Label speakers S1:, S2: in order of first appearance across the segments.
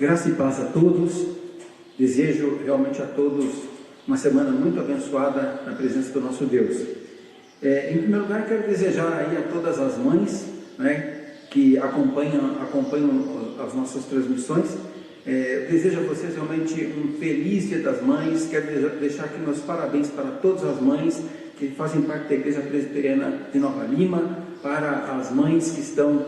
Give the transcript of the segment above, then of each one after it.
S1: Graça e paz a todos. Desejo realmente a todos uma semana muito abençoada na presença do nosso Deus. Em primeiro lugar, quero desejar aí a todas as mães, né, que acompanham as nossas transmissões. Desejo a vocês realmente um feliz Dia das Mães. Quero deixar aqui meus parabéns para todas as mães que fazem parte da Igreja Presbiteriana de Nova Lima, para as mães que estão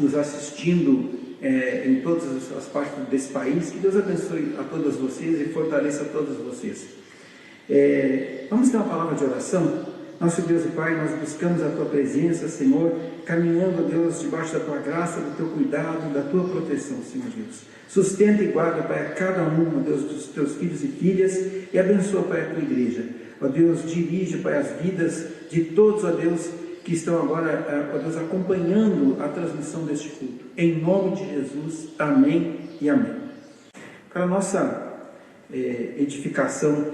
S1: nos assistindo em todas as partes desse país. Que Deus abençoe a todas vocês e fortaleça a todas vocês. Vamos ter uma palavra de oração. Nosso Deus e Pai, nós buscamos a Tua presença, Senhor, caminhando, Deus, debaixo da Tua graça, do Teu cuidado, da Tua proteção, Senhor Deus. Sustenta e guarda, Pai, a cada um, Deus, dos Teus filhos e filhas, e abençoa, Pai, a Tua igreja. Ó Deus, dirige, Pai, as vidas de todos, ó Deus, que estão agora, ó Deus, acompanhando a transmissão deste culto. Em nome de Jesus, amém e amém. Para a nossa edificação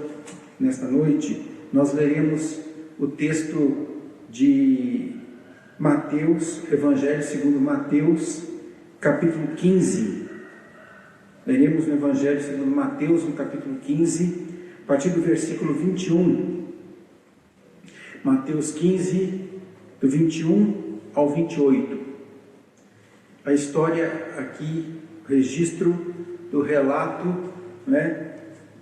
S1: nesta noite, nós leremos o texto de Mateus, Evangelho segundo Mateus, capítulo 15. Leremos no Evangelho segundo Mateus, no capítulo 15, a partir do versículo 21. Mateus 15, do 21 ao 28. A história aqui, registro do relato, né,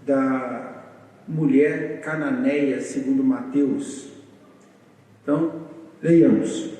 S1: da mulher cananeia, segundo Mateus. Então, leiamos.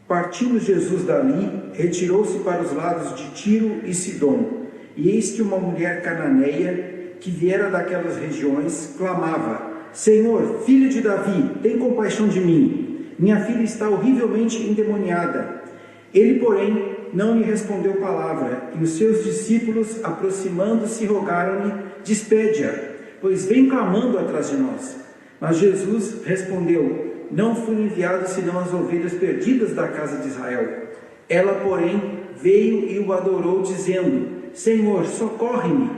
S1: Partindo Jesus dali, retirou-se para os lados de Tiro e Sidom, e eis que uma mulher cananeia, que viera daquelas regiões, clamava: Senhor, filho de Davi, tem compaixão de mim, minha filha está horrivelmente endemoniada. Ele, porém, não lhe respondeu palavra, e os seus discípulos, aproximando-se, rogaram-lhe: despede-a, pois vem clamando atrás de nós. Mas Jesus respondeu: não fui enviado senão as ovelhas perdidas da casa de Israel. Ela, porém, veio e o adorou, dizendo: Senhor, socorre-me.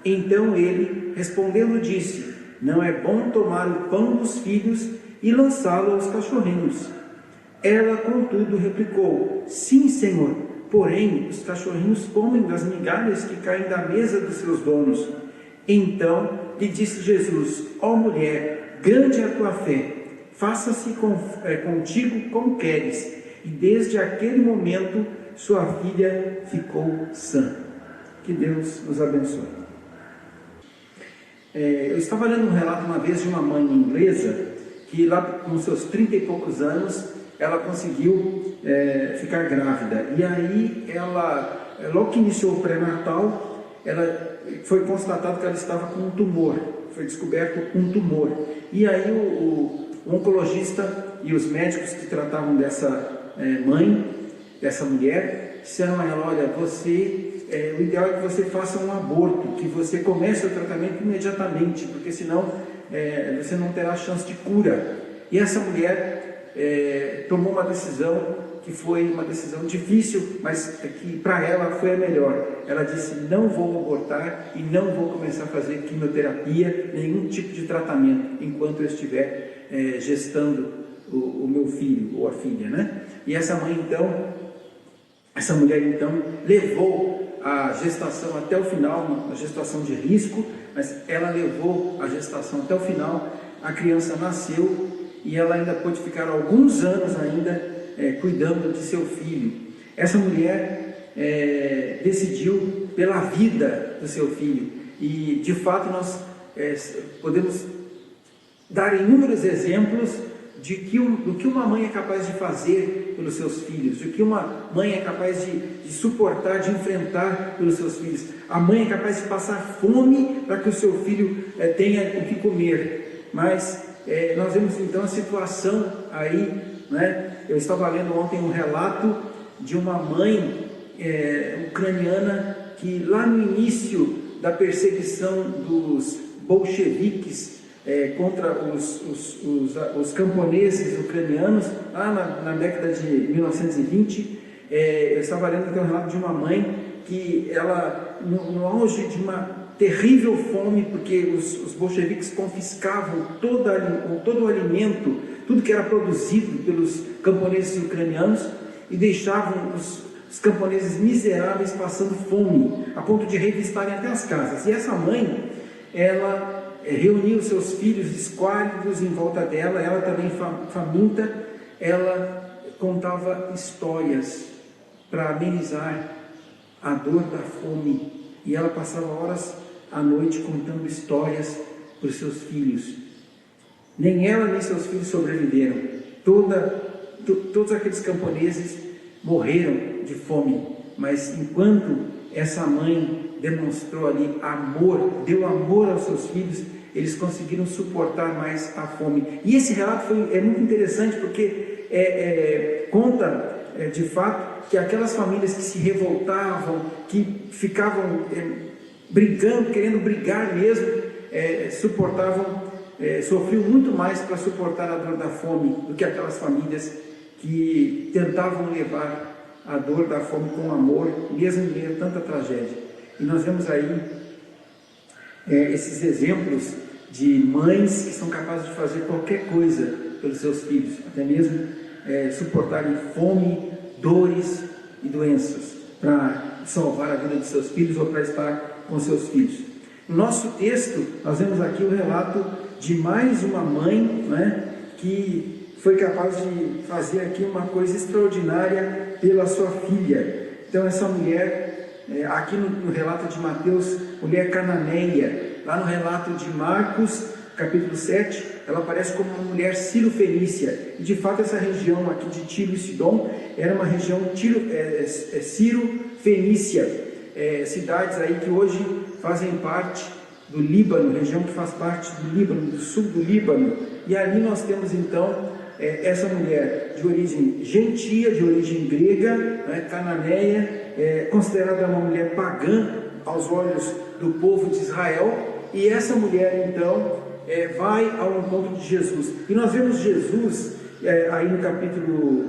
S1: Então ele, respondendo, disse: não é bom tomar o pão dos filhos e lançá-lo aos cachorrinhos. Ela, contudo, replicou: sim, Senhor, porém os cachorrinhos comem das migalhas que caem da mesa dos seus donos. Então lhe disse Jesus: ó mulher, grande é a tua fé, faça-se contigo como queres. E desde aquele momento sua filha ficou sã. Que Deus nos abençoe. Eu estava lendo um relato uma vez de uma mãe inglesa que lá com seus 30 e poucos anos ela conseguiu ficar grávida. E aí ela, logo que iniciou o pré-natal, foi constatado que ela estava com um tumor, foi descoberto um tumor. E aí o oncologista e os médicos que tratavam dessa mãe, dessa mulher, disseram a ela: olha, o ideal é que você faça um aborto, que você comece o tratamento imediatamente, porque senão você não terá chance de cura. E essa mulher tomou uma decisão que foi uma decisão difícil, mas que para ela foi a melhor. Ela disse: não vou abortar e não vou começar a fazer quimioterapia, nenhum tipo de tratamento, enquanto eu estiver gestando o meu filho ou a filha, né? E essa mulher então levou a gestação até o final, uma gestação de risco, mas ela levou a gestação até o final. A criança nasceu e ela ainda pôde ficar alguns anos ainda cuidando de seu filho. Essa mulher decidiu pela vida do seu filho, e de fato nós podemos dar inúmeros exemplos do que uma mãe é capaz de fazer pelos seus filhos, do que uma mãe é capaz de suportar, de enfrentar pelos seus filhos. A mãe é capaz de passar fome para que o seu filho tenha o que comer. Mas nós vemos então a situação aí, né? Eu estava lendo ontem um relato de uma mãe ucraniana que lá no início da perseguição dos bolcheviques contra os camponeses ucranianos, lá na década de 1920, eu estava lendo um relato de uma mãe que ela, no auge de uma terrível fome, porque os bolcheviques confiscavam todo o alimento, tudo que era produzido pelos camponeses ucranianos, e deixavam os camponeses miseráveis passando fome, a ponto de revistarem até as casas. E essa mãe, ela reuniu os seus filhos esquálidos em volta dela, ela também faminta, ela contava histórias para amenizar a dor da fome, e ela passava horas à noite contando histórias para os seus filhos. Nem ela nem seus filhos sobreviveram. Todos aqueles camponeses morreram de fome, mas enquanto essa mãe demonstrou ali amor, deu amor aos seus filhos, eles conseguiram suportar mais a fome. E esse relato é muito interessante, porque conta de fato que aquelas famílias que se revoltavam, que ficavam brigando, querendo brigar mesmo, sofriam muito mais para suportar a dor da fome do que aquelas famílias que tentavam levar a dor da fome com amor, mesmo em meio a tanta tragédia. E nós vemos aí esses exemplos de mães que são capazes de fazer qualquer coisa pelos seus filhos, até mesmo suportarem fome, dores e doenças para salvar a vida de seus filhos ou para estar com seus filhos. No nosso texto, nós vemos aqui o relato de mais uma mãe, né, que foi capaz de fazer aqui uma coisa extraordinária pela sua filha. Então essa mulher, aqui no relato de Mateus, mulher cananeia, lá no relato de Marcos, capítulo 7, ela aparece como uma mulher ciro-fenícia, e de fato essa região aqui de Tiro e Sidom era uma região ciro-fenícia, cidades aí que hoje fazem parte do Líbano, região que faz parte do Líbano, do sul do Líbano. E ali nós temos então essa mulher de origem gentia, de origem grega, né, cananeia, considerada uma mulher pagã aos olhos do povo de Israel. E essa mulher então vai ao encontro de Jesus. E nós vemos Jesus aí no capítulo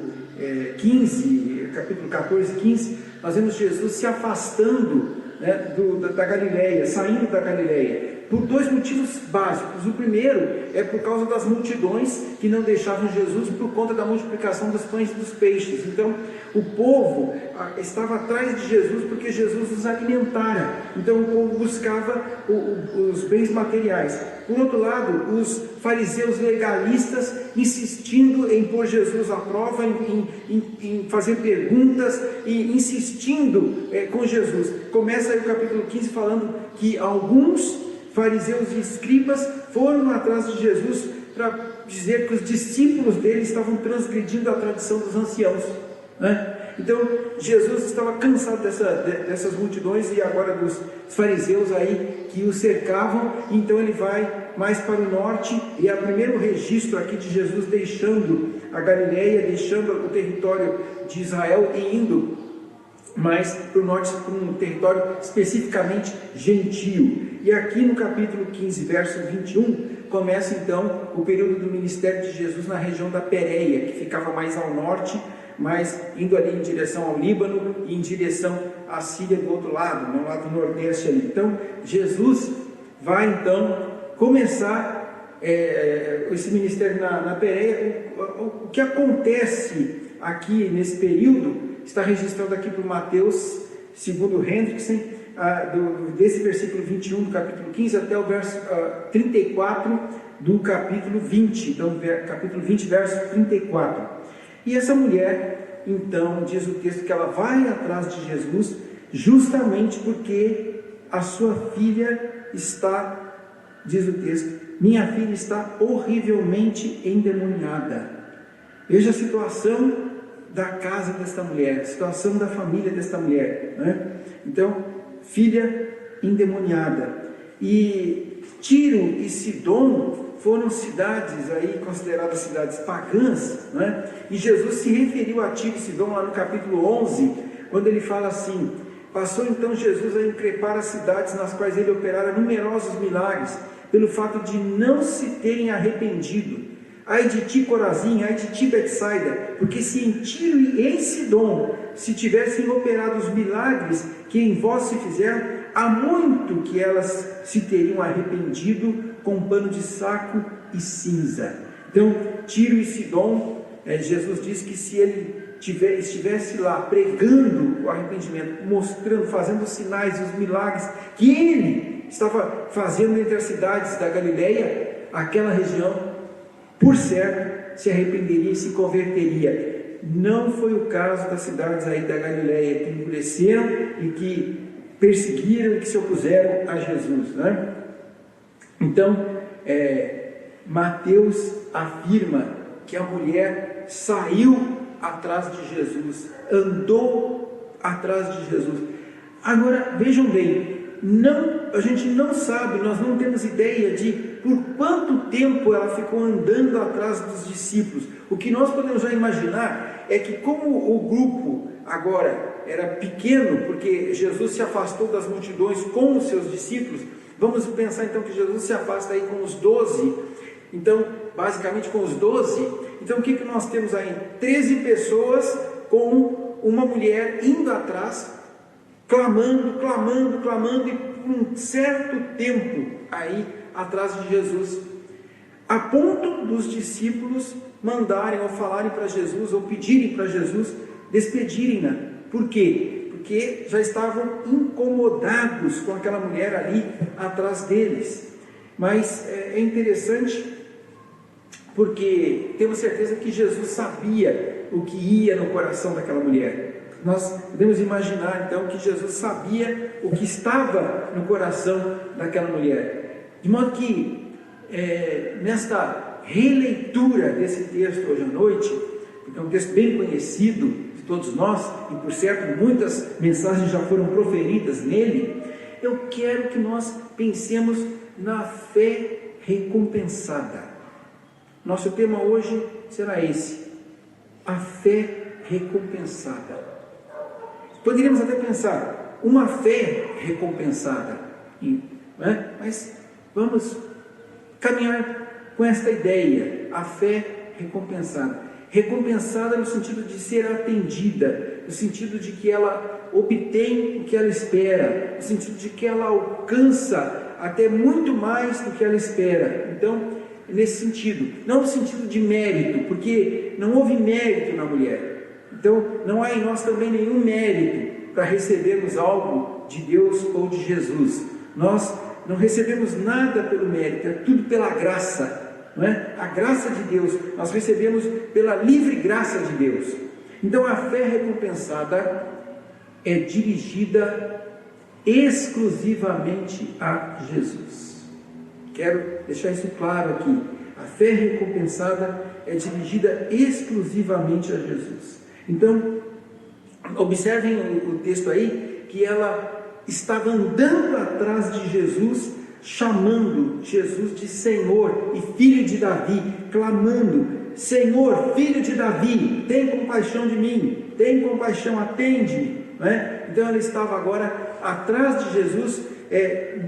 S1: 15, capítulo 14, 15, nós vemos Jesus se afastando, né, da Galileia, saindo da Galileia, por dois motivos básicos. O primeiro é por causa das multidões que não deixavam Jesus por conta da multiplicação dos pães e dos peixes. Então o povo estava atrás de Jesus porque Jesus os alimentara. Então o povo buscava os bens materiais. Por outro lado, os fariseus legalistas insistindo em pôr Jesus à prova, em fazer perguntas e insistindo com Jesus. Começa aí o capítulo 15 falando que alguns fariseus e escribas foram atrás de Jesus para dizer que os discípulos dele estavam transgredindo a tradição dos anciãos, né? Então Jesus estava cansado dessas multidões e agora dos fariseus aí que o cercavam. Então ele vai mais para o norte, e é o primeiro registro aqui de Jesus deixando a Galileia, deixando o território de Israel e indo mais para o norte, para um território especificamente gentio. E aqui no capítulo 15, verso 21, começa então o período do ministério de Jesus na região da Pérea, que ficava mais ao norte, mas indo ali em direção ao Líbano e em direção à Síria do outro lado, no lado nordeste ali. Então Jesus vai então começar esse ministério na Pérea. O que acontece aqui nesse período está registrado aqui por Mateus, segundo Hendrickson, desse versículo 21 do capítulo 15 até o verso 34 do capítulo 20, então capítulo 20, verso 34. E essa mulher, então, diz o texto que ela vai atrás de Jesus justamente porque a sua filha está, diz o texto, minha filha está horrivelmente endemoniada. Veja a situação da casa desta mulher, a situação da família desta mulher, né? Então, filha endemoniada. E Tiro e Sidom foram cidades aí consideradas cidades pagãs, né? E Jesus se referiu a Tiro e Sidom lá no capítulo 11, quando ele fala assim: passou então Jesus a increpar as cidades nas quais ele operara numerosos milagres, pelo fato de não se terem arrependido. Ai de ti, Corazim, ai de ti, Betsaida, porque se em Tiro e em Sidom se tivessem operado os milagres que em vós se fizeram, há muito que elas se teriam arrependido com pano de saco e cinza. Então, Tiro e Sidom, Jesus diz que se ele estivesse lá pregando o arrependimento, mostrando, fazendo os sinais e os milagres que ele estava fazendo entre as cidades da Galileia, aquela região, por certo, se arrependeria e se converteria. Não foi o caso das cidades aí da Galileia, que endureceram e que perseguiram e que se opuseram a Jesus, né? Então, Mateus afirma que a mulher saiu atrás de Jesus, andou atrás de Jesus. Agora, vejam bem, a gente não sabe, nós não temos ideia de por quanto tempo ela ficou andando atrás dos discípulos. O que nós podemos já imaginar é que, como o grupo agora era pequeno, porque Jesus se afastou das multidões com os seus discípulos, vamos pensar então que Jesus se afasta aí com os 12, então, basicamente com os 12, então o que nós temos aí? 13 pessoas com uma mulher indo atrás, clamando, e por um certo tempo aí atrás de Jesus, a ponto dos discípulos mandarem ou falarem para Jesus, ou pedirem para Jesus, despedirem-na. Por quê? Porque já estavam incomodados com aquela mulher ali atrás deles. Mas é interessante, porque temos certeza que Jesus sabia o que ia no coração daquela mulher. Nós podemos imaginar então que Jesus sabia o que estava no coração daquela mulher. De modo que nesta releitura desse texto hoje à noite, porque é um texto bem conhecido de todos nós, e por certo muitas mensagens já foram proferidas nele, eu quero que nós pensemos na fé recompensada. Nosso tema hoje será esse: a fé recompensada. Poderíamos até pensar, uma fé recompensada, né? Mas vamos caminhar com esta ideia, a fé recompensada. Recompensada no sentido de ser atendida, no sentido de que ela obtém o que ela espera, no sentido de que ela alcança até muito mais do que ela espera. Então, nesse sentido, não no sentido de mérito, porque não houve mérito na mulher. Então, não há em nós também nenhum mérito para recebermos algo de Deus ou de Jesus. Nós não recebemos nada pelo mérito, é tudo pela graça, não é? A graça de Deus, nós recebemos pela livre graça de Deus. Então, a fé recompensada é dirigida exclusivamente a Jesus. Quero deixar isso claro aqui. A fé recompensada é dirigida exclusivamente a Jesus. Então, observem o texto aí, que ela estava andando atrás de Jesus, chamando Jesus de Senhor e Filho de Davi, clamando: Senhor, Filho de Davi, tem compaixão de mim, tem compaixão, atende-me, né? Então ela estava agora atrás de Jesus,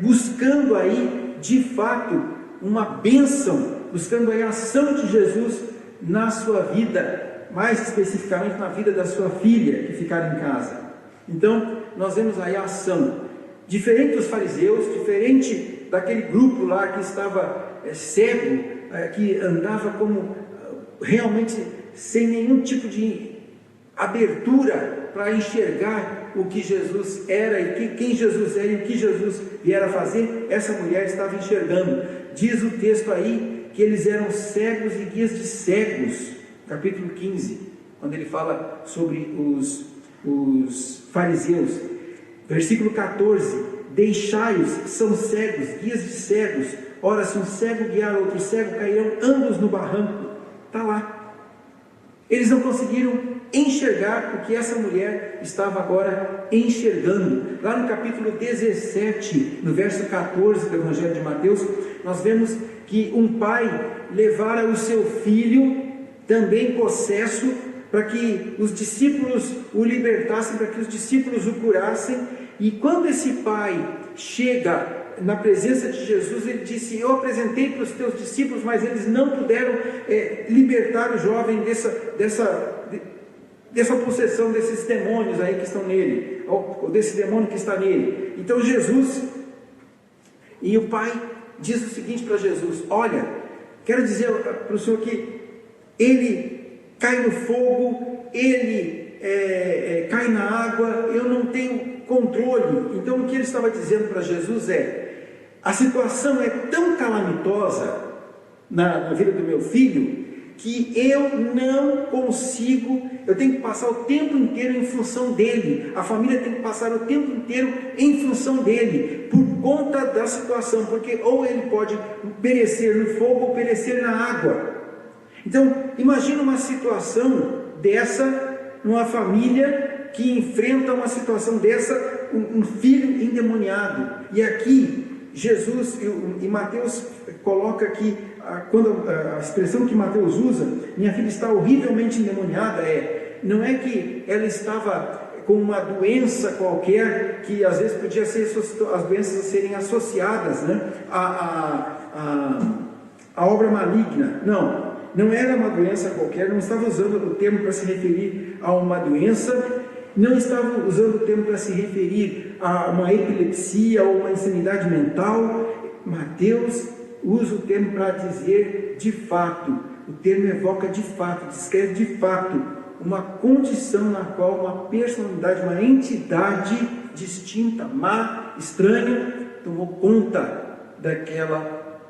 S1: buscando aí, de fato, uma bênção, buscando aí a ação de Jesus na sua vida, mais especificamente na vida da sua filha, que ficava em casa. Então, nós vemos aí a ação, diferente dos fariseus, diferente daquele grupo lá que estava cego, que andava como realmente sem nenhum tipo de abertura para enxergar o que Jesus era e quem Jesus era e o que Jesus viera a fazer. Essa mulher estava enxergando. Diz o texto aí que eles eram cegos e guias de cegos, capítulo 15, quando ele fala sobre os fariseus. Versículo 14: deixai-os, são cegos, guias de cegos. Ora, se um cego guiar outro cego, cairão ambos no barranco. Está lá. Eles não conseguiram enxergar o que essa mulher estava agora enxergando. Lá no capítulo 17, no verso 14 do Evangelho de Mateus, nós vemos que um pai levara o seu filho, também possesso, para que os discípulos o libertassem, para que os discípulos o curassem. E quando esse pai chega na presença de Jesus, ele disse: eu apresentei para os teus discípulos, mas eles não puderam libertar o jovem dessa possessão, desses demônios aí que estão nele, ou desse demônio que está nele. Então Jesus, e o pai diz o seguinte para Jesus: olha, quero dizer para o senhor que ele cai no fogo, ele cai na água, eu não tenho controle. Então o que ele estava dizendo para Jesus a situação é tão calamitosa na vida do meu filho, que eu não consigo, eu tenho que passar o tempo inteiro em função dele, a família tem que passar o tempo inteiro em função dele, por conta da situação, porque ou ele pode perecer no fogo ou perecer na água. Então, imagina uma situação dessa, numa família que enfrenta uma situação dessa, um filho endemoniado. E aqui, Jesus e Mateus coloca aqui, quando a expressão que Mateus usa, minha filha está horrivelmente endemoniada, não é que ela estava com uma doença qualquer, que às vezes podia ser as doenças serem associadas, né, a obra maligna. Não era uma doença qualquer, não estava usando o termo para se referir a uma doença, não estava usando o termo para se referir a uma epilepsia ou uma insanidade mental. Mateus usa o termo para dizer de fato, o termo evoca de fato, descreve de fato uma condição na qual uma personalidade, uma entidade distinta, má, estranha, tomou conta daquela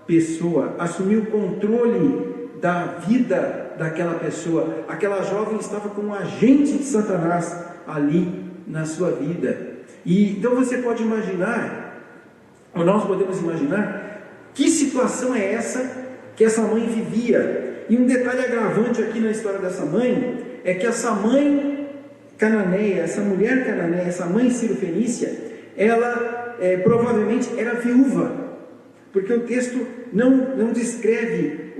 S1: pessoa, assumiu o controle da vida daquela pessoa. Aquela jovem estava como um agente de Satanás ali na sua vida. E então você pode imaginar, ou nós podemos imaginar, que situação é essa que essa mãe vivia. E um detalhe agravante aqui na história dessa mãe é que essa mãe cananeia, essa mulher cananeia, essa mãe sírio-fenícia, ela provavelmente era viúva, porque o texto não descreve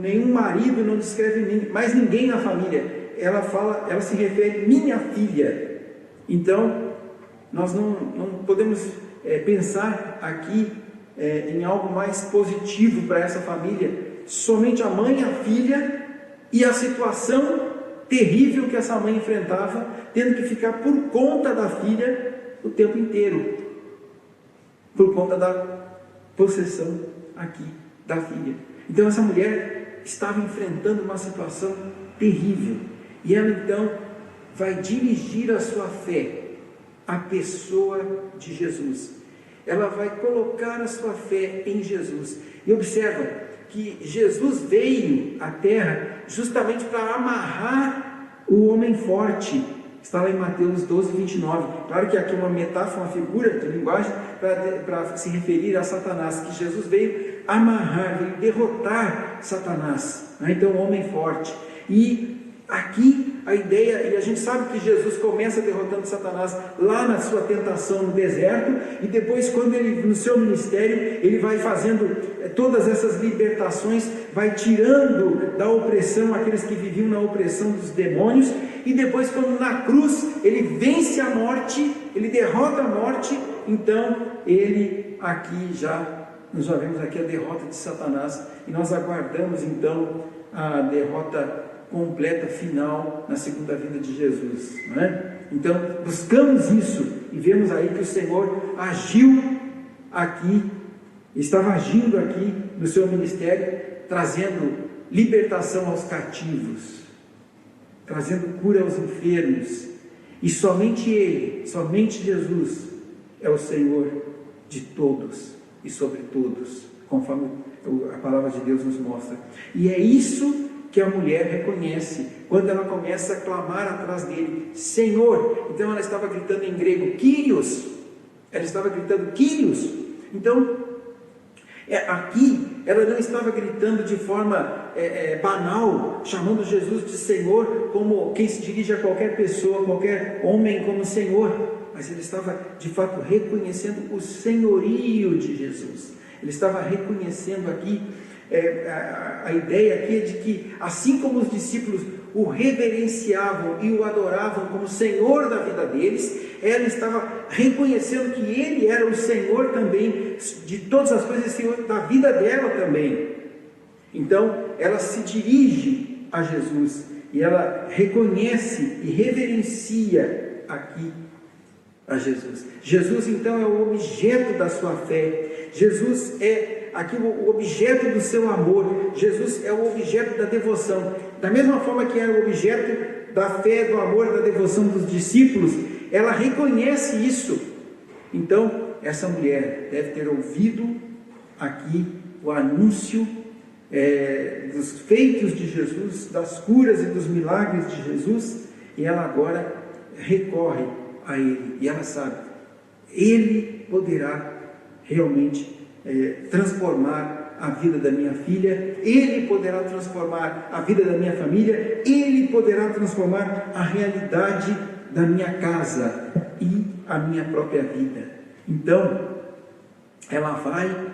S1: nenhum marido, não descreve mais ninguém na família. Ela se refere minha filha. Então nós não podemos pensar aqui em algo mais positivo para essa família. Somente a mãe, a filha e a situação terrível que essa mãe enfrentava, tendo que ficar por conta da filha o tempo inteiro, por conta da possessão aqui da filha. Então essa mulher estava enfrentando uma situação terrível, e ela então vai dirigir a sua fé à pessoa de Jesus. Ela vai colocar a sua fé em Jesus. E observa que Jesus veio à terra justamente para amarrar o homem forte. Está lá em Mateus 12, 29. Claro que aqui é uma metáfora, uma figura de linguagem para se referir a Satanás, que Jesus veio amarrar, veio derrotar Satanás, né? Então o homem forte. E aqui a ideia, e a gente sabe que Jesus começa derrotando Satanás lá na sua tentação no deserto, e depois quando ele, no seu ministério, ele vai fazendo todas essas libertações, vai tirando da opressão aqueles que viviam na opressão dos demônios, e depois quando na cruz ele vence a morte, ele derrota a morte, então ele aqui nós já vemos aqui a derrota de Satanás, e nós aguardamos então a derrota completa, final, na segunda vinda de Jesus, não é? Então buscamos isso e vemos aí que o Senhor agiu aqui, estava agindo aqui no seu ministério, trazendo libertação aos cativos, trazendo cura aos enfermos, e somente Ele, somente Jesus é o Senhor de todos e sobre todos, conforme a palavra de Deus nos mostra. E é isso que a mulher reconhece quando ela começa a clamar atrás dele, Senhor. Então ela estava gritando em grego, Kyrios, ela estava gritando Kyrios. Então aqui ela não estava gritando de forma banal, chamando Jesus de Senhor, como quem se dirige a qualquer pessoa, qualquer homem como Senhor, mas ele estava de fato reconhecendo o senhorio de Jesus. Ele estava reconhecendo aqui a ideia aqui é de que, assim como os discípulos o reverenciavam e o adoravam como Senhor da vida deles, ela estava reconhecendo que Ele era o Senhor também de todas as coisas, Senhor da vida dela também. Então ela se dirige a Jesus e ela reconhece e reverencia aqui a Jesus. Jesus então é o objeto da sua fé. Jesus é aqui o objeto do seu amor. Jesus é o objeto da devoção. da mesma forma que era o objeto da fé, do amor, da devoção dos discípulos, ela reconhece isso. Então, essa mulher deve ter ouvido aqui o anúncio dos feitos de Jesus, das curas e dos milagres de Jesus, e ela agora recorre a Ele, e ela sabe, Ele poderá realmente transformar a vida da minha filha, Ele poderá transformar a vida da minha família, Ele poderá transformar a realidade da minha casa e a minha própria vida. Então, ela vai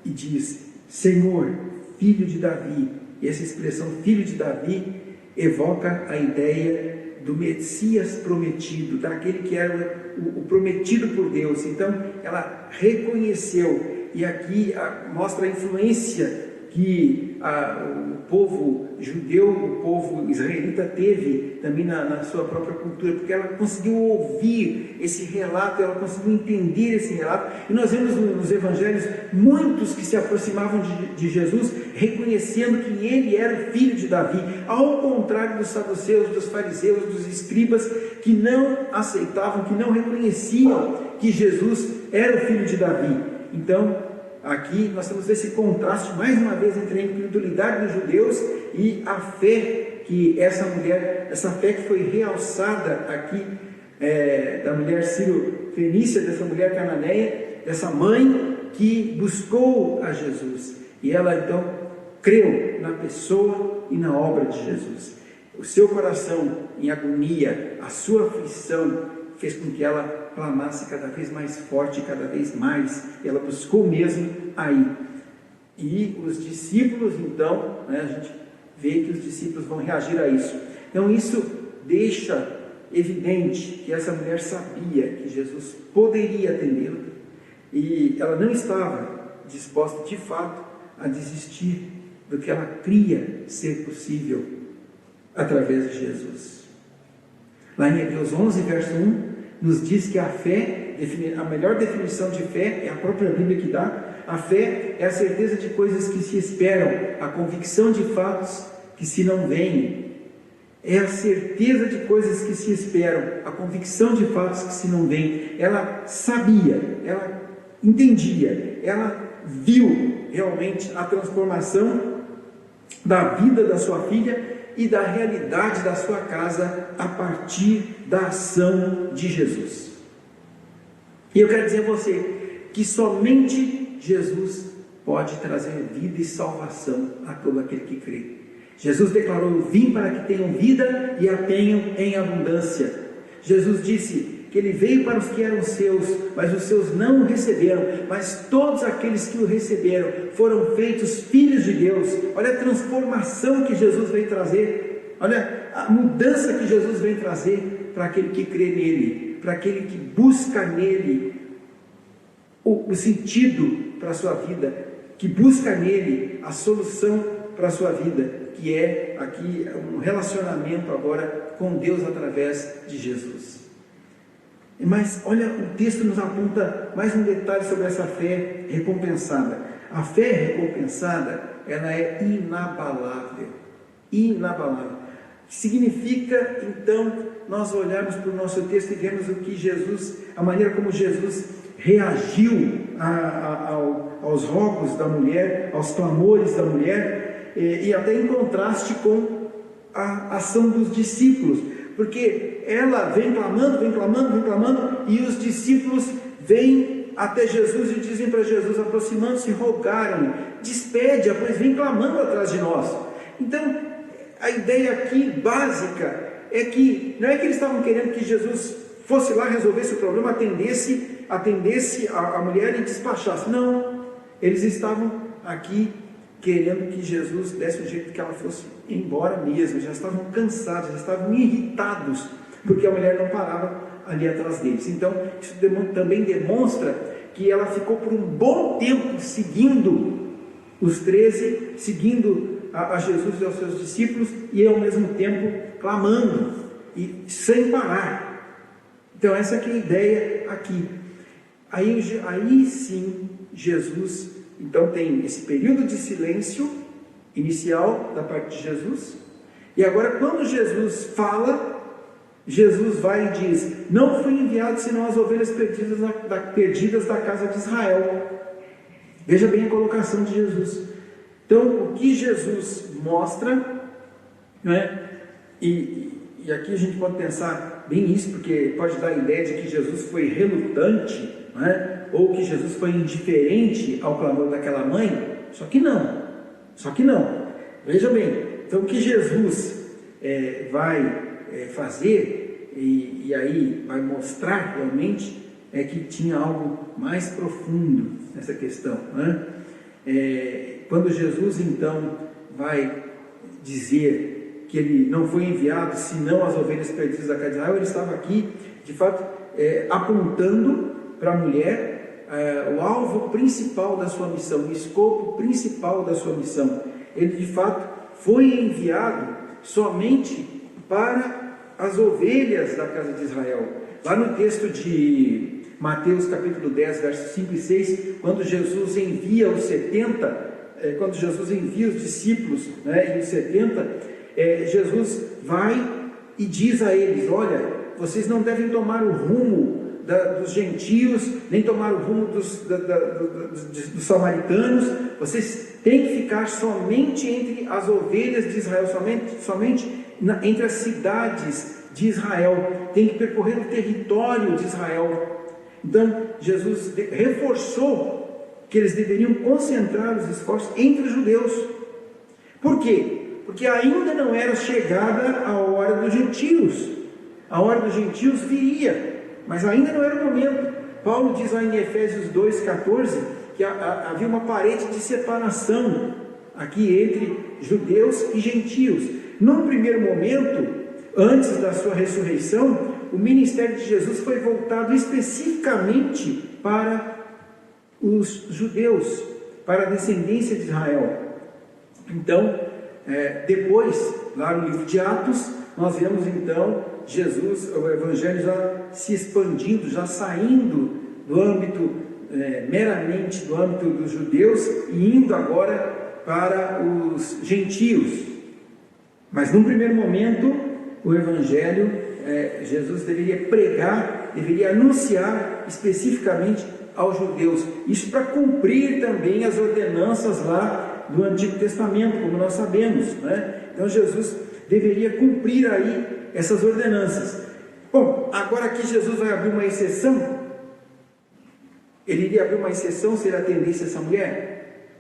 S1: e diz: Senhor, filho de Davi. E essa expressão filho de Davi evoca a ideia do Messias prometido, daquele que era o prometido por Deus. Então ela reconheceu, e aqui mostra a influência que o povo judeu, o povo israelita teve também na sua própria cultura, porque ela conseguiu ouvir esse relato, ela conseguiu entender esse relato, e nós vemos nos evangelhos muitos que se aproximavam de Jesus, reconhecendo que ele era o filho de Davi, ao contrário dos saduceus, dos fariseus, dos escribas, que não aceitavam, que não reconheciam que Jesus era o filho de Davi. Então, aqui nós temos esse contraste, mais uma vez, entre a incredulidade dos judeus e a fé que essa mulher, essa fé que foi realçada aqui, da mulher sírio-fenícia, dessa mulher cananeia, dessa mãe que buscou a Jesus. E ela então creu na pessoa e na obra de Jesus. O seu coração em agonia, a sua aflição, fez com que ela clamasse cada vez mais forte, cada vez mais. Ela buscou mesmo aí. E os discípulos, então, a gente vê que os discípulos vão reagir a isso. Então isso deixa evidente que essa mulher sabia que Jesus poderia atendê-la, e ela não estava disposta de fato a desistir do que ela cria ser possível através de Jesus. Lá em Hebreus 11, verso 1, nos diz que a fé, a melhor definição de fé é a própria Bíblia que dá. A fé é a certeza de coisas que se esperam, a convicção de fatos que se não veem. É a certeza de coisas que se esperam, a convicção de fatos que se não veem. Ela sabia, ela entendia, ela viu realmente a transformação da vida da sua filha e da realidade da sua casa a partir da ação de Jesus. E eu quero dizer a você que somente Jesus pode trazer vida e salvação a todo aquele que crê. Jesus declarou: eu vim para que tenham vida e a tenham em abundância. Jesus disse que ele veio para os que eram seus, mas os seus não o receberam, mas todos aqueles que o receberam foram feitos filhos de Deus. Olha a transformação que Jesus veio trazer, olha a mudança que Jesus vem trazer para aquele que crê nele, para aquele que busca nele o sentido para a sua vida, que busca nele a solução para a sua vida, que é aqui um relacionamento agora com Deus através de Jesus. Mas olha, o texto nos aponta mais um detalhe sobre essa fé recompensada. A fé recompensada, ela é inabalável. Inabalável. Significa, então, nós olharmos para o nosso texto e vermos o que Jesus, a maneira como Jesus reagiu aos rogos da mulher, aos clamores da mulher, e até em contraste com a ação dos discípulos, porque ela vem clamando, e os discípulos vêm até Jesus e dizem para Jesus, aproximando-se, rogaram: despede-a, pois vem clamando atrás de nós. Então, a ideia aqui básica é que não é que eles estavam querendo que Jesus fosse lá, resolvesse o problema, atendesse a mulher e despachasse. Não, eles estavam aqui querendo que Jesus desse o jeito que ela fosse embora mesmo. Já estavam cansados, já estavam irritados, porque a mulher não parava ali atrás deles. Então, isso também demonstra que ela ficou por um bom tempo seguindo os 13, seguindo a Jesus e aos seus discípulos, e ao mesmo tempo clamando, e sem parar. Então essa que é a ideia aqui. Aí sim, Jesus, então tem esse período de silêncio inicial da parte de Jesus, E agora, quando Jesus fala, Jesus vai e diz: não fui enviado senão as ovelhas perdidas da casa de Israel. Veja bem a colocação de Jesus. Então, o que Jesus mostra, né? E aqui a gente pode pensar bem isso, porque pode dar a ideia de que Jesus foi relutante, né? Ou que Jesus foi indiferente ao clamor daquela mãe. Só que não. Veja bem, então o que Jesus vai fazer, e aí vai mostrar realmente, é que tinha algo mais profundo nessa questão, né? Quando Jesus então vai dizer que ele não foi enviado senão as ovelhas perdidas da casa de Israel, ele estava aqui de fato apontando para a mulher o alvo principal da sua missão, o escopo principal da sua missão. Ele de fato foi enviado somente para as ovelhas da casa de Israel. Lá no texto de Mateus capítulo 10, versos 5 e 6, quando Jesus envia os 70, quando Jesus envia os discípulos, né, e os 70, Jesus vai e diz a eles: olha, vocês não devem tomar o rumo dos gentios, nem tomar o rumo dos samaritanos, vocês têm que ficar somente entre as ovelhas de Israel, somente entre as cidades de Israel, tem que percorrer o território de Israel. Então Jesus reforçou que eles deveriam concentrar os esforços entre os judeus. Por quê? Porque ainda não era chegada a hora dos gentios. A hora dos gentios viria, mas ainda não era o momento. Paulo diz lá em Efésios 2,14 que havia uma parede de separação aqui entre judeus e gentios. Num primeiro momento, antes da sua ressurreição, o ministério de Jesus foi voltado especificamente para os judeus, para a descendência de Israel. Então, depois, lá no livro de Atos, nós vemos então Jesus, o Evangelho já se expandindo, já saindo do âmbito, meramente do âmbito dos judeus, e indo agora para os gentios. Mas num primeiro momento, o Evangelho, Jesus deveria pregar, deveria anunciar especificamente aos judeus, isso para cumprir também as ordenanças lá do Antigo Testamento, como nós sabemos, né? Então Jesus deveria cumprir aí essas ordenanças. Bom, agora aqui Jesus vai abrir uma exceção. Ele iria abrir uma exceção se ele atendesse essa mulher?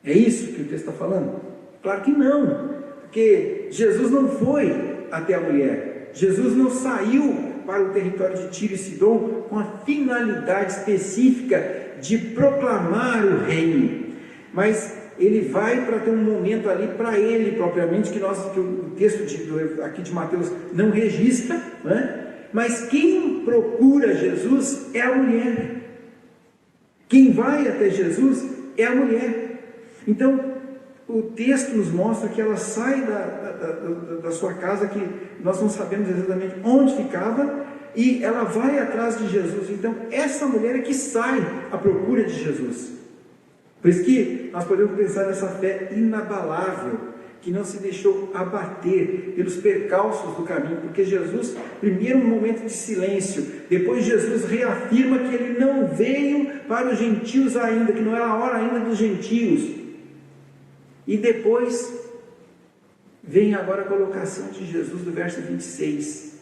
S1: É isso que o texto está falando? Claro que não, porque Jesus não foi até a mulher. Jesus não saiu para o território de Tiro e Sidom com a finalidade específica de proclamar o reino, mas ele vai para ter um momento ali para ele propriamente, que o texto aqui de Mateus não registra, né? Mas quem procura Jesus é a mulher. Quem vai até Jesus é a mulher. Então o texto nos mostra que ela sai da sua casa, que nós não sabemos exatamente onde ficava, e ela vai atrás de Jesus. Então essa mulher é que sai à procura de Jesus. Por isso que nós podemos pensar nessa fé inabalável, que não se deixou abater pelos percalços do caminho, porque Jesus, primeiro um momento de silêncio, depois Jesus reafirma que ele não veio para os gentios ainda, que não era a hora ainda dos gentios, e depois vem agora a colocação de Jesus do verso 26,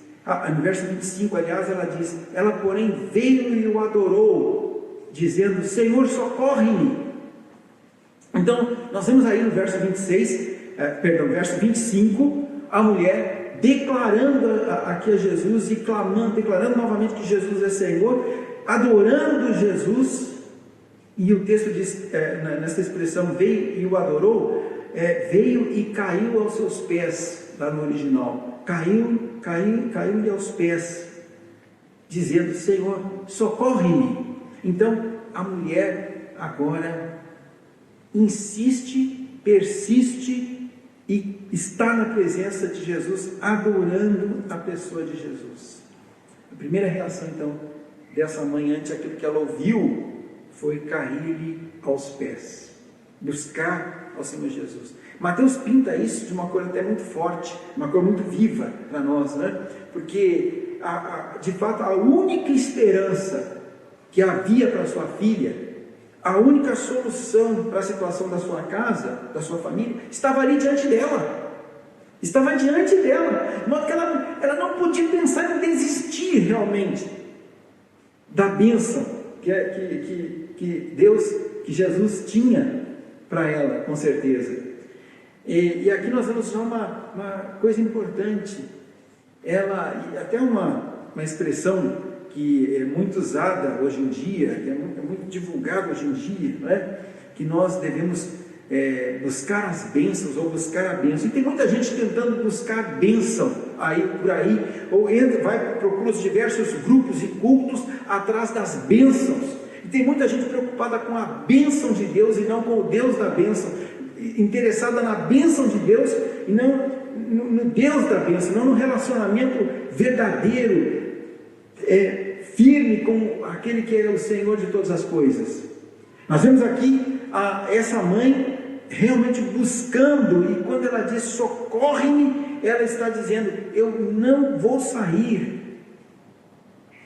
S1: no verso 25, aliás, ela diz: ela porém veio e o adorou, dizendo: Senhor, socorre-me. Então, nós vemos aí no verso 25, a mulher declarando aqui a Jesus e declarando novamente que Jesus é Senhor, adorando Jesus, e o texto diz, nessa expressão, veio e o adorou, veio e caiu aos seus pés, lá no original, caiu-lhe aos pés, dizendo: Senhor, socorre-me. Então, a mulher agora insiste, persiste e está na presença de Jesus, adorando a pessoa de Jesus. A primeira reação então dessa mãe ante aquilo que ela ouviu foi cair-lhe aos pés, buscar ao Senhor Jesus. Mateus pinta isso de uma cor até muito forte, uma cor muito viva para nós, né? Porque, de fato, a única esperança que havia para sua filha, a única solução para a situação da sua casa, da sua família, estava ali diante dela. Estava diante dela, de modo que ela não podia pensar em desistir realmente da bênção que Deus, que Jesus tinha para ela, com certeza. E aqui nós vemos uma coisa importante, até uma expressão que é muito usada hoje em dia, que é muito divulgada hoje em dia, não é? Que nós devemos buscar as bênçãos ou buscar a bênção. E tem muita gente tentando buscar bênção por aí, ou procura os diversos grupos e cultos atrás das bênçãos. E tem muita gente preocupada com a bênção de Deus e não com o Deus da bênção, interessada na bênção de Deus e não no Deus da bênção, não no relacionamento verdadeiro, firme com aquele que é o Senhor de todas as coisas. Nós vemos aqui essa mãe realmente buscando, e quando ela diz socorre-me, ela está dizendo: eu não vou sair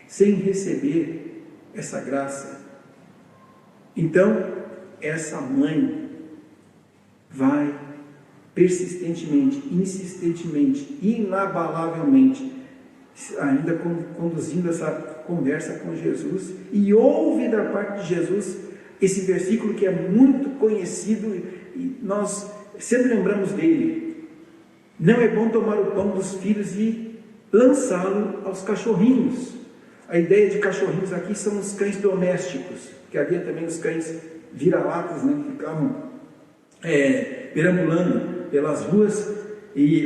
S1: sem receber essa graça. Então essa mãe vai persistentemente, insistentemente, inabalavelmente, ainda conduzindo essa conversa com Jesus, e ouve da parte de Jesus esse versículo que é muito conhecido e nós sempre lembramos dele: não é bom tomar o pão dos filhos e lançá-lo aos cachorrinhos. A ideia de cachorrinhos aqui são os cães domésticos, que havia também os cães vira-latas, né, que ficavam perambulando pelas ruas,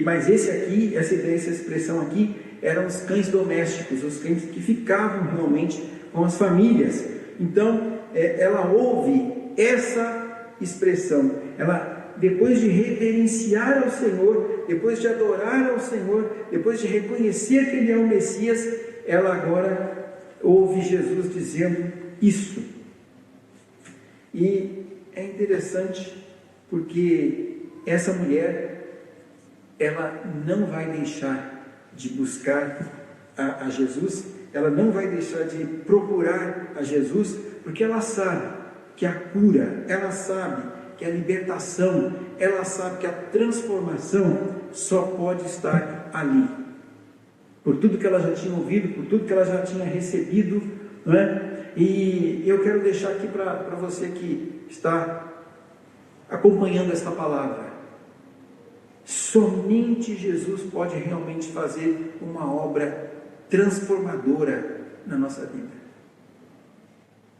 S1: mas essa expressão aqui eram os cães domésticos, os cães que ficavam realmente com as famílias. Então ela ouve essa expressão, ela, depois de reverenciar ao Senhor, depois de adorar ao Senhor, depois de reconhecer que Ele é o Messias, ela agora ouve Jesus dizendo isso. E é interessante porque essa mulher, ela não vai deixar de buscar a Jesus, ela não vai deixar de procurar a Jesus, porque ela sabe que a cura, ela sabe que a libertação, ela sabe que a transformação só pode estar ali, por tudo que ela já tinha ouvido, por tudo que ela já tinha recebido, não é? E eu quero deixar aqui para você que está acompanhando esta palavra: somente Jesus pode realmente fazer uma obra transformadora na nossa vida.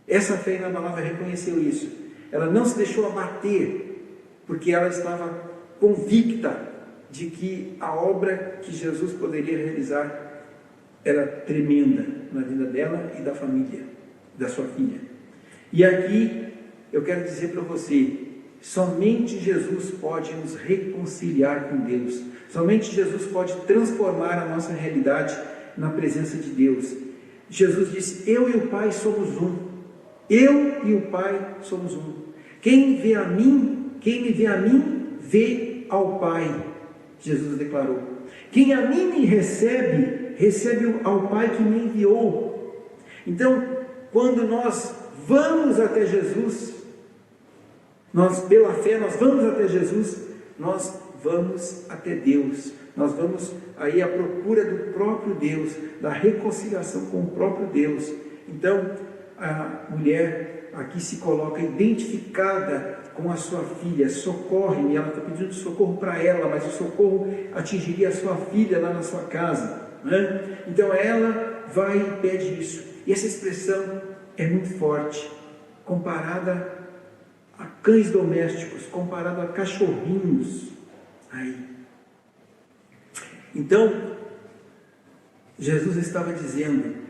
S1: Essa fé inabalável reconheceu isso. Ela não se deixou abater, porque ela estava convicta de que a obra que Jesus poderia realizar era tremenda na vida dela e da família, da sua filha. E aqui eu quero dizer para você: somente Jesus pode nos reconciliar com Deus. Somente Jesus pode transformar a nossa realidade na presença de Deus. Jesus disse: eu e o Pai somos um. Eu e o Pai somos um. Quem me vê a mim, vê ao Pai. Jesus declarou. Quem a mim me recebe, recebe ao Pai que me enviou. Então, quando nós vamos até Jesus, pela fé, nós vamos até Jesus, nós vamos até Deus, nós vamos aí à procura do próprio Deus, da reconciliação com o próprio Deus. Então, a mulher aqui se coloca identificada com a sua filha: socorre-me. Ela está pedindo socorro para ela, mas o socorro atingiria a sua filha lá na sua casa, né? Então ela vai e pede isso, e essa expressão é muito forte, comparada a cães domésticos, comparado a cachorrinhos aí. Então Jesus estava dizendo,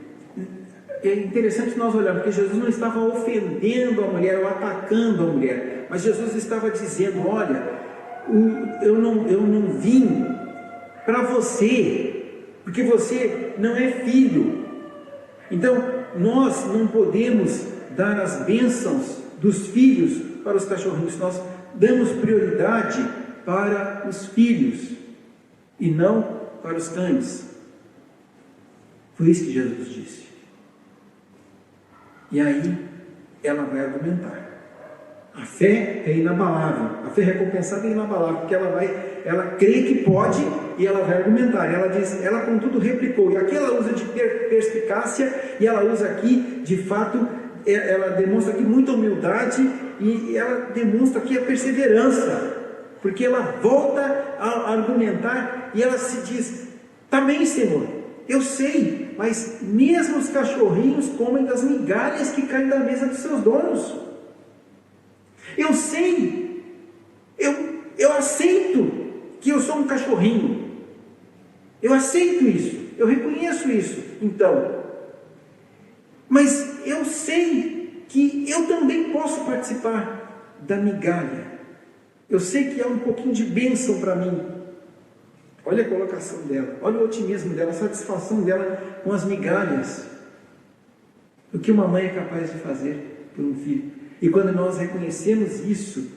S1: é interessante nós olharmos, porque Jesus não estava ofendendo a mulher ou atacando a mulher, mas Jesus estava dizendo: olha, eu não vim para você, porque você não é filho. Então nós não podemos dar as bênçãos dos filhos para os cachorrinhos. Nós damos prioridade para os filhos e não para os cães. Foi isso que Jesus disse. E aí ela vai argumentar. A fé é inabalável, a fé recompensada é inabalável, porque ela crê que pode e ela vai argumentar. Ela diz, ela contudo replicou, e aqui ela usa de perspicácia, e ela usa aqui, de fato, ela demonstra aqui muita humildade, e ela demonstra aqui a perseverança, porque ela volta a argumentar, e ela se diz, tá bem, Senhor, eu sei, mas mesmo os cachorrinhos comem das migalhas que caem da mesa dos seus donos. Eu sei, eu aceito que eu sou um cachorrinho, eu aceito isso, eu reconheço isso, então, mas eu sei que eu também posso participar da migalha, eu sei que há um pouquinho de bênção para mim. Olha a colocação dela, olha o otimismo dela, a satisfação dela com as migalhas, o que uma mãe é capaz de fazer por um filho. E quando nós reconhecemos isso,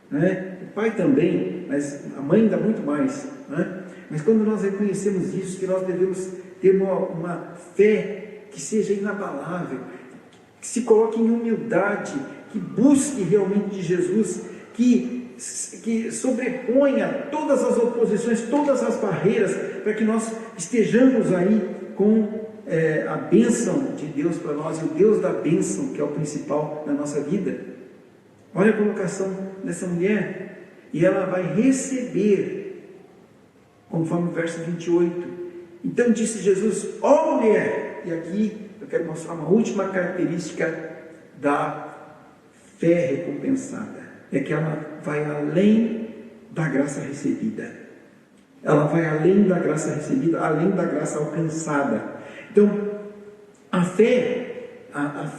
S1: né, o pai também, mas a mãe ainda muito mais, né, mas quando nós reconhecemos isso, que nós devemos ter uma fé que seja inabalável, que se coloque em humildade, que busque realmente de Jesus, que sobreponha todas as oposições, todas as barreiras, para que nós estejamos aí com a bênção de Deus para nós, e o Deus da bênção, que é o principal na nossa vida. Olha a colocação dessa mulher, e ela vai receber, conforme o verso 28. Então disse Jesus, ó mulher, e aqui eu quero mostrar uma última característica da fé recompensada, é que ela vai além da graça recebida, ela vai além da graça recebida, além da graça alcançada. Então, a fé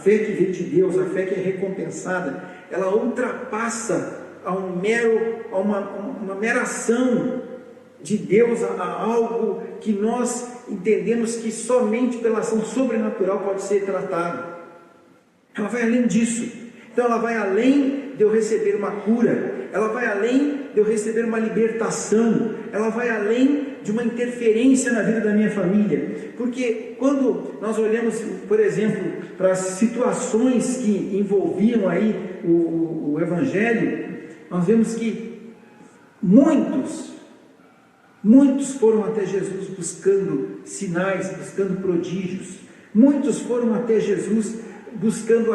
S1: que vem de Deus, a fé que é recompensada, ela ultrapassa uma mera ação de Deus, a algo que nós entendemos que somente pela ação sobrenatural pode ser tratado. Ela vai além disso. Então ela vai além de eu receber uma cura, ela vai além de eu receber uma libertação, ela vai além de uma interferência na vida da minha família, porque quando nós olhamos, por exemplo, para as situações que envolviam aí o Evangelho, nós vemos que muitos foram até Jesus buscando sinais, buscando prodígios, muitos foram até Jesus buscando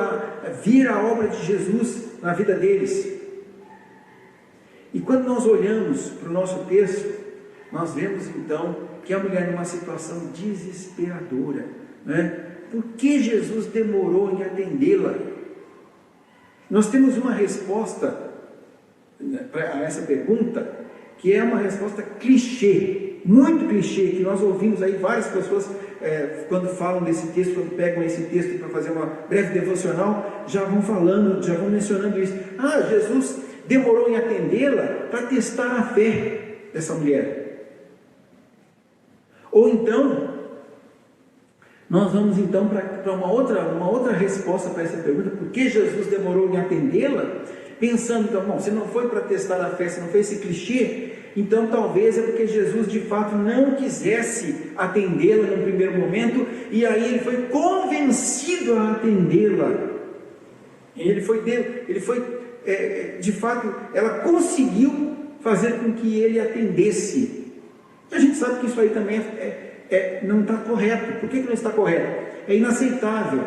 S1: vir a obra de Jesus na vida deles. E quando nós olhamos para o nosso texto, nós vemos então que a mulher numa situação desesperadora, né? Por que Jesus demorou em atendê-la? Nós temos uma resposta a essa pergunta, que é uma resposta clichê, muito clichê, que nós ouvimos aí várias pessoas quando falam desse texto, quando pegam esse texto para fazer uma breve devocional, já vão falando, já vão mencionando isso. Jesus demorou em atendê-la para testar a fé dessa mulher. Ou então, nós vamos então para uma outra resposta para essa pergunta, por que Jesus demorou em atendê-la? Pensando, então, bom, se não foi para testar a fé, se não foi esse clichê, então talvez é porque Jesus de fato não quisesse atendê-la no primeiro momento, e aí ele foi convencido a atendê-la. Ele foi de fato, ela conseguiu fazer com que ele atendesse. A gente sabe que isso aí também não está correto. Por que não está correto? É inaceitável.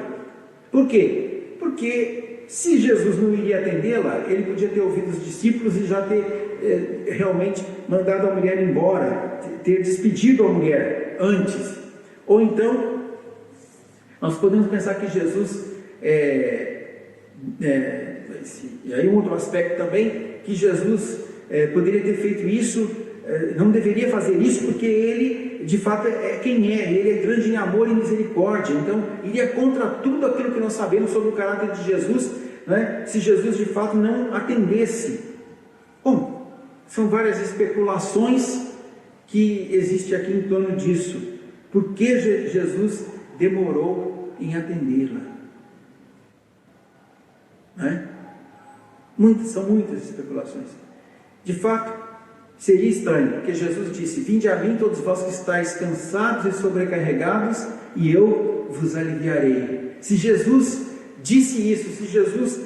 S1: Por quê? Porque se Jesus não iria atendê-la, ele podia ter ouvido os discípulos e já ter realmente mandado a mulher embora, ter despedido a mulher antes. Ou então, nós podemos pensar que Jesus, e aí um outro aspecto também, que Jesus poderia ter feito isso, não deveria fazer isso, porque ele de fato é quem ele é grande em amor e misericórdia, então iria contra tudo aquilo que nós sabemos sobre o caráter de Jesus, né, se Jesus de fato não atendesse. Bom, são várias especulações que existem aqui em torno disso. Por que Jesus demorou em atendê-la? Né? São muitas especulações. De fato, seria estranho, porque Jesus disse: vinde a mim todos vós que estáis cansados e sobrecarregados, e eu vos aliviarei. Se Jesus disse isso, se Jesus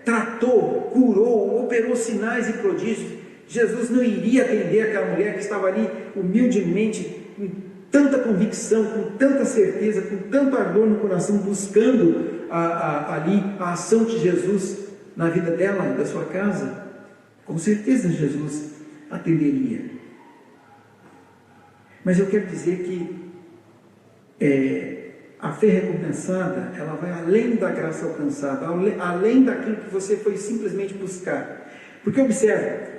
S1: tratou, curou, operou sinais e prodígios, Jesus não iria atender aquela mulher que estava ali humildemente, com tanta convicção, com tanta certeza, com tanto ardor no coração, buscando ali a ação de Jesus na vida dela, da sua casa. Com certeza Jesus atenderia. Mas eu quero dizer que a fé recompensada, ela vai além da graça alcançada, além daquilo que você foi simplesmente buscar. Porque observe,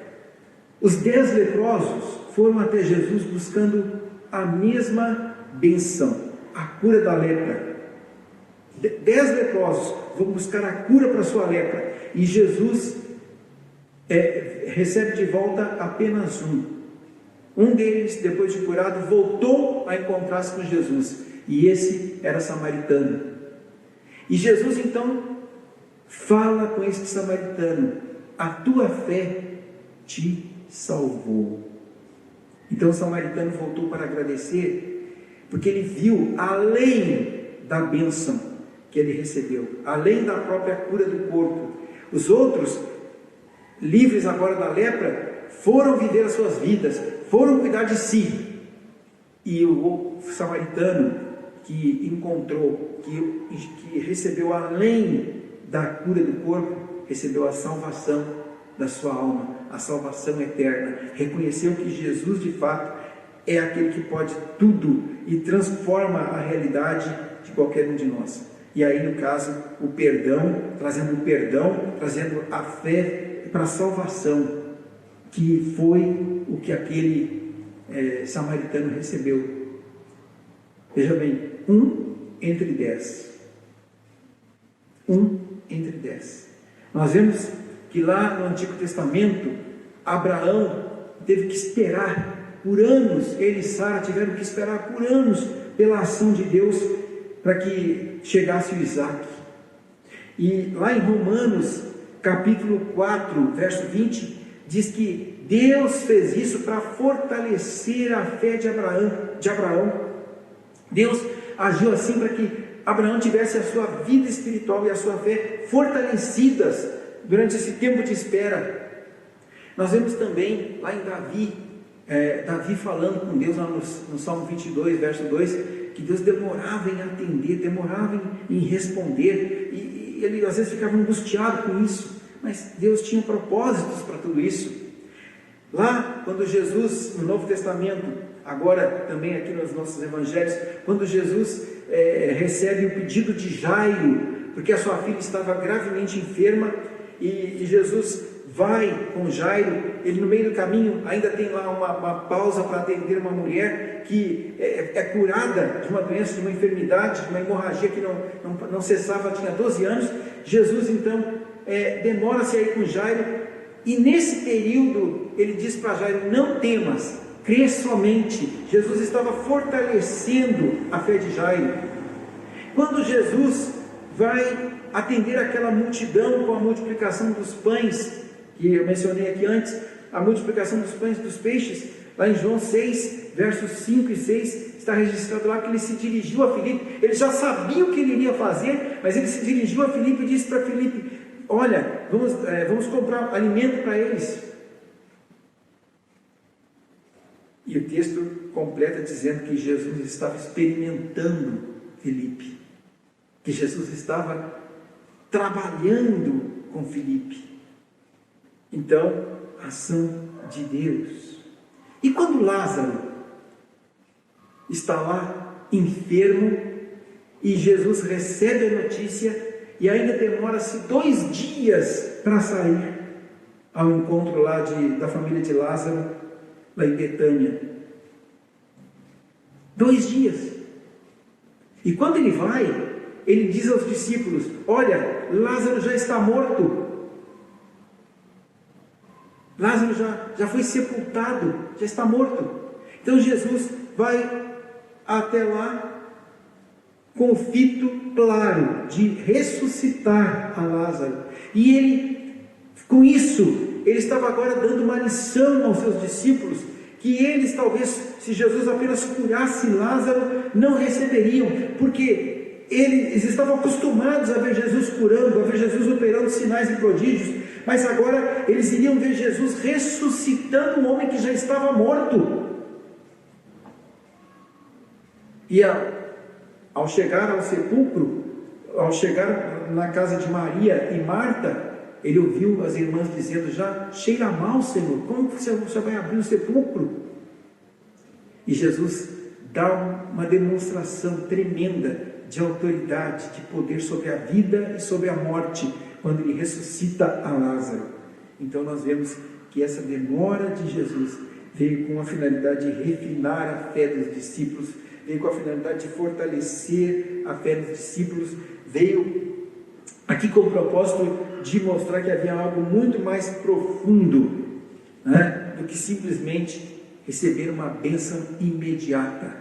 S1: os 10 leprosos foram até Jesus buscando a mesma benção, a cura da lepra. 10 leprosos vão buscar a cura para a sua lepra, e Jesus recebe de volta apenas um. Um deles, depois de curado, voltou a encontrar-se com Jesus, e esse era samaritano. E Jesus então fala com este samaritano: a tua fé te salvou. Então o samaritano voltou para agradecer, porque ele viu além da bênção que ele recebeu, além da própria cura do corpo. Os outros, livres agora da lepra, foram viver as suas vidas, foram cuidar de si. E o samaritano que encontrou, que recebeu além da cura do corpo, recebeu a salvação da sua alma, a salvação eterna. Reconheceu que Jesus de fato é aquele que pode tudo e transforma a realidade de qualquer um de nós. E aí, no caso, o perdão, trazendo a fé para a salvação, que foi o que aquele samaritano recebeu. Veja bem, 1 entre 10. 1 entre 10. Nós vemos que lá no Antigo Testamento, Abraão teve que esperar por anos, ele e Sara tiveram que esperar por anos pela ação de Deus para que chegasse o Isaac. E lá em Romanos, capítulo 4, verso 20, diz que Deus fez isso para fortalecer a fé de Abraão. Deus agiu assim para que Abraão tivesse a sua vida espiritual e a sua fé fortalecidas durante esse tempo de espera. Nós vemos também lá em Davi falando com Deus, lá no Salmo 22, verso 2, que Deus demorava em atender, demorava em responder, e ele às vezes ficava angustiado com isso, mas Deus tinha propósitos para tudo isso. Lá, quando Jesus, no Novo Testamento, agora também aqui nos nossos evangelhos, quando Jesus recebe o pedido de Jairo, porque a sua filha estava gravemente enferma, e Jesus vai com Jairo, ele no meio do caminho ainda tem lá uma pausa para atender uma mulher que é curada de uma doença, de uma enfermidade, de uma hemorragia que não cessava, tinha 12 anos. Jesus então demora-se aí com Jairo, e nesse período ele diz para Jairo: não temas, crê somente. Jesus estava fortalecendo a fé de Jairo. Quando Jesus vai atender aquela multidão com a multiplicação dos pães, que eu mencionei aqui antes, a multiplicação dos pães e dos peixes, lá em João 6, versos 5 e 6, está registrado lá que ele se dirigiu a Filipe. Ele já sabia o que ele iria fazer, mas ele se dirigiu a Filipe e disse para Filipe: olha, vamos comprar alimento para eles. E o texto completa dizendo que Jesus estava experimentando Filipe, que Jesus estava trabalhando com Filipe. Então, ação de Deus. E quando Lázaro está lá enfermo, e Jesus recebe a notícia, e ainda demora-se 2 dias para sair ao encontro lá da família de Lázaro, lá em Betânia. 2 dias. E quando ele vai, ele diz aos discípulos: olha, Lázaro já está morto. Lázaro já foi sepultado, já está morto. Então Jesus vai até lá, conflito claro de ressuscitar a Lázaro. E ele, com isso, ele estava agora dando uma lição aos seus discípulos, que eles talvez, se Jesus apenas curasse Lázaro, não receberiam, porque eles estavam acostumados a ver Jesus curando, a ver Jesus operando sinais e prodígios, mas agora eles iriam ver Jesus ressuscitando um homem que já estava morto. E ao chegar ao sepulcro, ao chegar na casa de Maria e Marta, ele ouviu as irmãs dizendo: já cheira mal, Senhor, como você vai abrir o sepulcro? E Jesus dá uma demonstração tremenda de autoridade, de poder sobre a vida e sobre a morte, quando ele ressuscita a Lázaro. Então nós vemos que essa demora de Jesus veio com a finalidade de refinar a fé dos discípulos, veio com a finalidade de fortalecer a fé dos discípulos, veio aqui com o propósito de mostrar que havia algo muito mais profundo, né, do que simplesmente receber uma bênção imediata.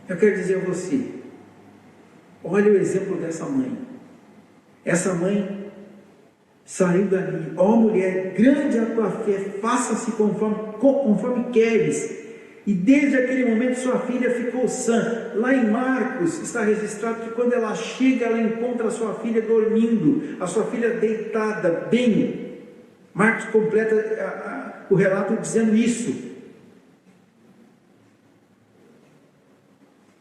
S1: Eu quero dizer a você, olha o exemplo dessa mãe. Essa mãe saiu dali: ó mulher, grande a tua fé, faça-se conforme queres. E desde aquele momento sua filha ficou sã. Lá em Marcos está registrado que quando ela chega, ela encontra a sua filha dormindo, a sua filha deitada, bem. Marcos completa o relato dizendo isso.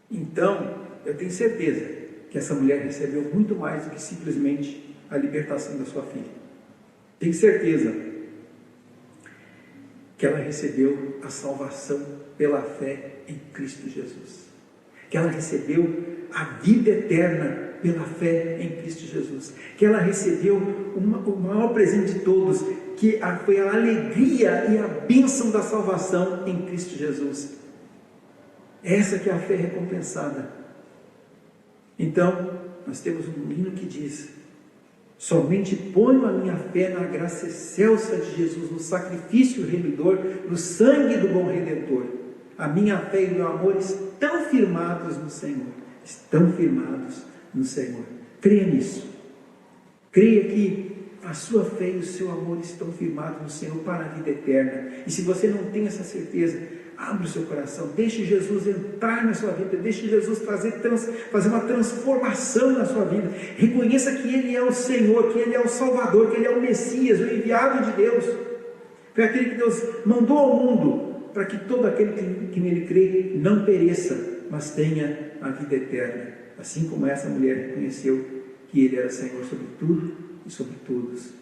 S1: Então, eu tenho certeza que essa mulher recebeu muito mais do que simplesmente a libertação da sua filha. Tenho certeza que ela recebeu a salvação pela fé em Cristo Jesus, que ela recebeu a vida eterna pela fé em Cristo Jesus, que ela recebeu o maior presente de todos, que foi a alegria e a bênção da salvação em Cristo Jesus. Essa que é a fé recompensada. Então, nós temos um hino que diz: somente ponho a minha fé na graça excelsa de Jesus, no sacrifício remidor, no sangue do bom Redentor. A minha fé e o meu amor estão firmados no Senhor. Estão firmados no Senhor. Creia nisso. Creia que a sua fé e o seu amor estão firmados no Senhor para a vida eterna. E se você não tem essa certeza, abra o seu coração, deixe Jesus entrar na sua vida, deixe Jesus fazer uma transformação na sua vida. Reconheça que Ele é o Senhor, que Ele é o Salvador, que Ele é o Messias, o enviado de Deus. Foi aquele que Deus mandou ao mundo, para que todo aquele que nele crê não pereça, mas tenha a vida eterna. Assim como essa mulher reconheceu que Ele era Senhor sobre tudo e sobre todos,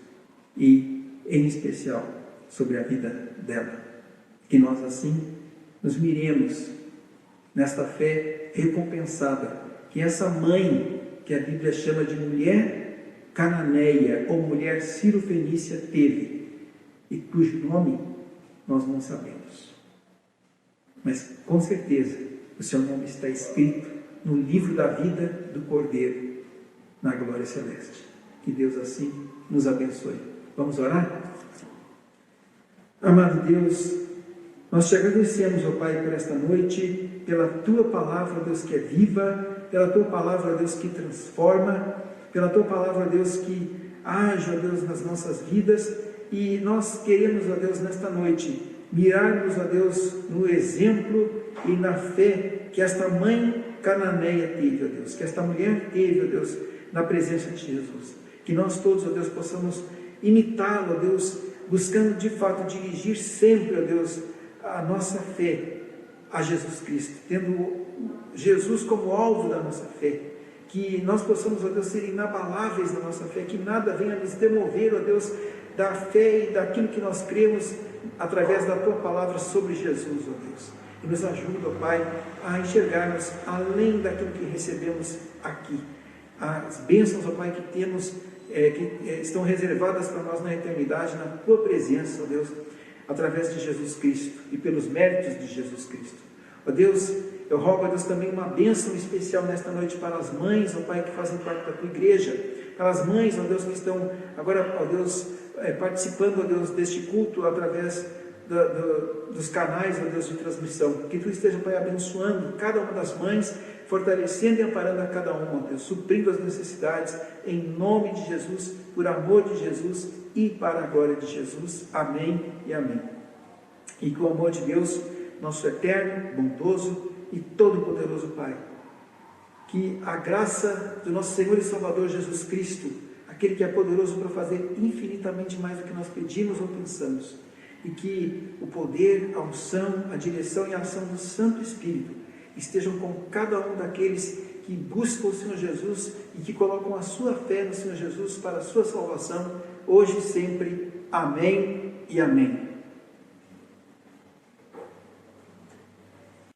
S1: e em especial sobre a vida dela. Que nós assim nos miremos nesta fé recompensada, que essa mãe, que a Bíblia chama de mulher cananeia ou mulher cirofenícia, teve, e cujo nome nós não sabemos, mas com certeza o seu nome está escrito no livro da vida do Cordeiro, na glória celeste. Que Deus assim nos abençoe. Vamos orar? Amado Deus, nós te agradecemos, ó Pai, por esta noite, pela Tua palavra, Deus, que é viva, pela Tua palavra, Deus, que transforma, pela Tua palavra, Deus, que age, ó Deus, nas nossas vidas, e nós queremos, ó Deus, nesta noite, mirarmos, ó Deus, no exemplo e na fé que esta mãe cananeia teve, ó Deus, que esta mulher teve, ó Deus, na presença de Jesus. Que nós todos, ó Deus, possamos imitá-lo, ó Deus, buscando de fato dirigir sempre, ó Deus, a nossa fé a Jesus Cristo, tendo Jesus como alvo da nossa fé, que nós possamos, ó Deus, ser inabaláveis na nossa fé, que nada venha nos demover, ó Deus, da fé e daquilo que nós cremos através da Tua palavra sobre Jesus, ó Deus, e nos ajuda, ó Pai, a enxergarmos além daquilo que recebemos aqui, as bênçãos, ó Pai, que temos, que estão reservadas para nós na eternidade, na Tua presença, ó Deus, através de Jesus Cristo e pelos méritos de Jesus Cristo. Ó Deus, eu rogo a Deus também uma bênção especial nesta noite para as mães, ó Pai, que fazem parte da Tua igreja, para as mães, ó Deus, que estão agora, ó Deus, participando, ó Deus, deste culto através dos canais, ó Deus, de transmissão. Que Tu esteja, Pai, abençoando cada uma das mães, fortalecendo e amparando a cada uma, ó Deus, suprindo as necessidades, em nome de Jesus, por amor de Jesus e para a glória de Jesus. Amém e amém. E com o amor de Deus, nosso eterno, bondoso e todo-poderoso Pai, que a graça do nosso Senhor e Salvador Jesus Cristo, aquele que é poderoso para fazer infinitamente mais do que nós pedimos ou pensamos, e que o poder, a unção, a direção e a ação do Santo Espírito estejam com cada um daqueles que buscam o Senhor Jesus e que colocam a sua fé no Senhor Jesus para a sua salvação, hoje e sempre. Amém e amém.